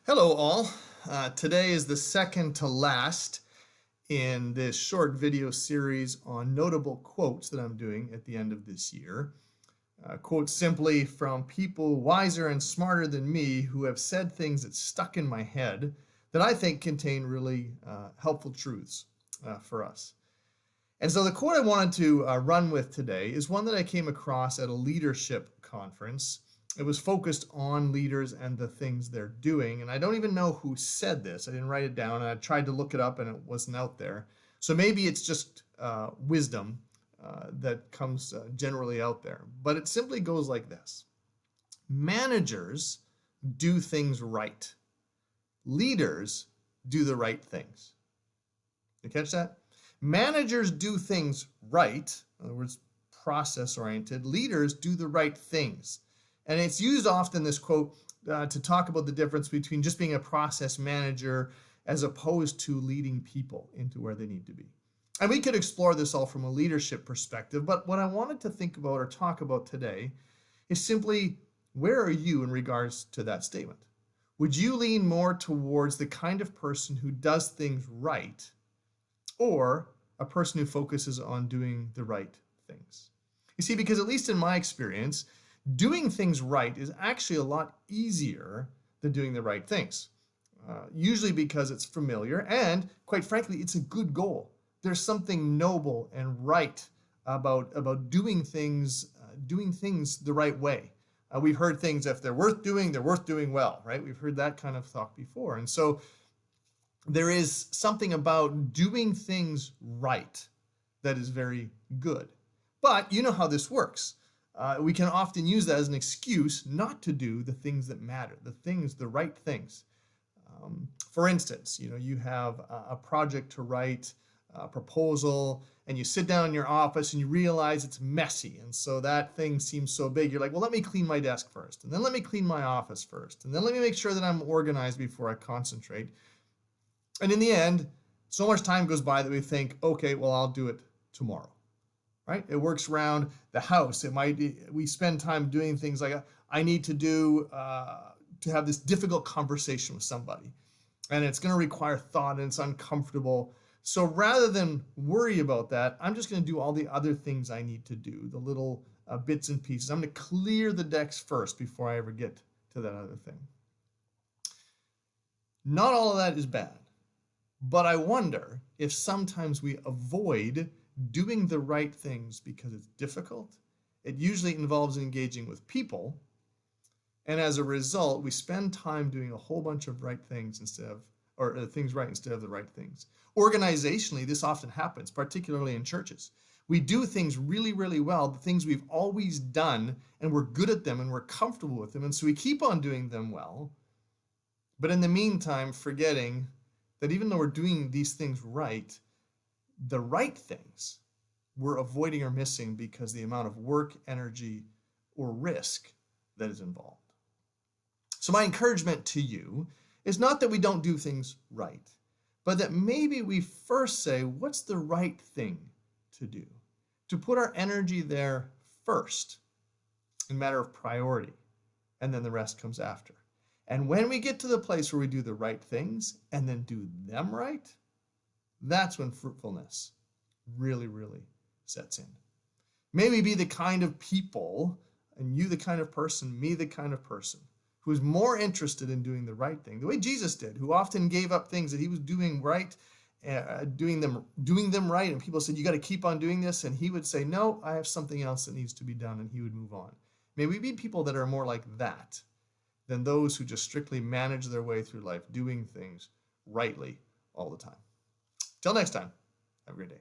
Hello, all. Today is the second to last in this short video series on notable quotes that I'm doing at the end of this year. Quotes simply from people wiser and smarter than me who have said things that stuck in my head that I think contain really helpful truths for us. And so the quote I wanted to run with today is one that I came across at a leadership conference. It was focused on leaders and the things they're doing. And I don't even know who said this. I didn't write it down. And I tried to look it up and it wasn't out there. So maybe it's just wisdom that comes generally out there. But it simply goes like this. Managers do things right. Leaders do the right things. You catch that? Managers do things right. In other words, process-oriented. Leaders do the right things. And it's used often, this quote, to talk about the difference between just being a process manager as opposed to leading people into where they need to be. And we could explore this all from a leadership perspective, but what I wanted to think about or talk about today is simply, where are you in regards to that statement? Would you lean more towards the kind of person who does things right, or a person who focuses on doing the right things? You see, because at least in my experience, doing things right is actually a lot easier than doing the right things. Usually because it's familiar and, quite frankly, it's a good goal. There's something noble and right about doing things the right way. We've heard things, if they're worth doing well, right? We've heard that kind of talk before. And so there is something about doing things right that is very good. But you know how this works. We can often use that as an excuse not to do the things that matter, the right things. For instance, you have a project to write, a proposal, and you sit down in your office and you realize it's messy. And so that thing seems so big. You're like, well, let me clean my desk first, and then let me clean my office first, and then let me make sure that I'm organized before I concentrate. And in the end, so much time goes by that we think, okay, well, I'll do it tomorrow. Right? It works around the house. We spend time doing things like I need to have this difficult conversation with somebody, and it's going to require thought and it's uncomfortable. So rather than worry about that, I'm just going to do all the other things I need to do, the little bits and pieces. I'm going to clear the decks first before I ever get to that other thing. Not all of that is bad, but I wonder if sometimes we avoid doing the right things because it's difficult. It usually involves engaging with people. And as a result, we spend time doing a whole bunch of right things things right instead of the right things. Organizationally, this often happens, particularly in churches. We do things really, really well, the things we've always done, and we're good at them and we're comfortable with them. And so we keep on doing them well. But in the meantime, forgetting that even though we're doing these things right, the right things we're avoiding or missing because the amount of work, energy, or risk that is involved. So my encouragement to you is not that we don't do things right, but that maybe we first say, what's the right thing to do? To put our energy there first in matter of priority, and then the rest comes after. And when we get to the place where we do the right things and then do them right, that's when fruitfulness really, really sets in. May we be the kind of people, and you the kind of person, me the kind of person, who is more interested in doing the right thing, the way Jesus did, who often gave up things that he was doing right, doing them right, and people said, you got to keep on doing this, and he would say, no, I have something else that needs to be done, and he would move on. May we be people that are more like that than those who just strictly manage their way through life, doing things rightly all the time. Till next time, have a great day.